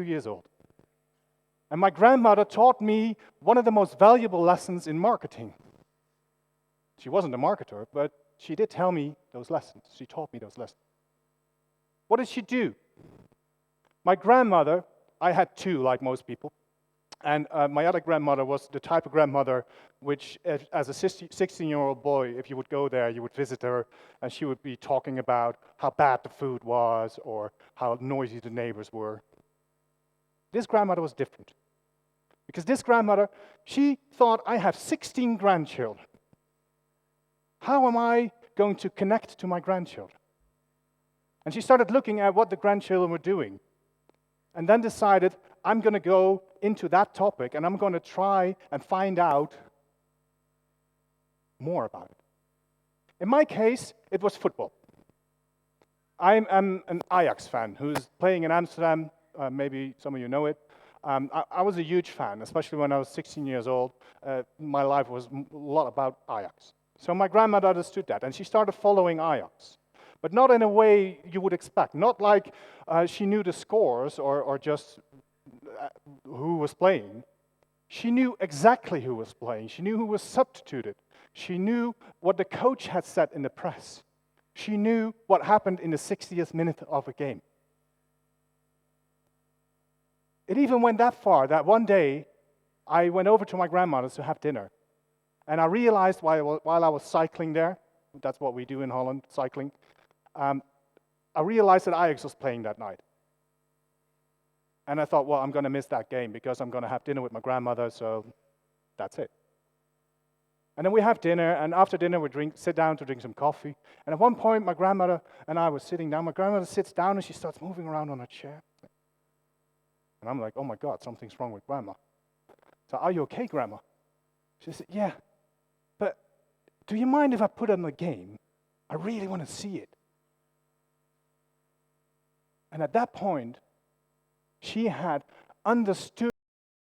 years old. And my grandmother taught me one of the most valuable lessons in marketing. She wasn't a marketer, but she did tell me those lessons. She taught me those lessons. What did she do? My grandmother, I had two, like most people. And my other grandmother was the type of grandmother which, as a 16-year-old boy, if you would go there, you would visit her, and she would be talking about how bad the food was or how noisy the neighbors were. This grandmother was different. Because this grandmother, she thought, I have 16 grandchildren. How am I going to connect to my grandchildren? And she started looking at what the grandchildren were doing, and then decided, I'm going to go into that topic, and I'm going to try and find out more about it. In my case, it was football. I'm an Ajax fan who's playing in Amsterdam. Maybe some of you know it. I was a huge fan, especially when I was 16 years old. My life was a lot about Ajax. So my grandmother understood that, and she started following Ajax. But not in a way you would expect. Not like she knew the scores or just who was playing. She knew exactly who was playing. She knew who was substituted. She knew what the coach had said in the press. She knew what happened in the 60th minute of a game. It even went that far that one day I went over to my grandmother's to have dinner. And I realized while I was cycling there, that's what we do in Holland, cycling, I realized that Ajax was playing that night. And I thought, well, I'm going to miss that game because I'm going to have dinner with my grandmother, so that's it. And then we have dinner, and after dinner we sit down to drink some coffee. And at one point, my grandmother and I were sitting down. My grandmother sits down and she starts moving around on her chair. And I'm like, oh my God, something's wrong with Grandma. So, are you okay, Grandma? She said, yeah, but do you mind if I put on the game? I really want to see it. And at that point, she had understood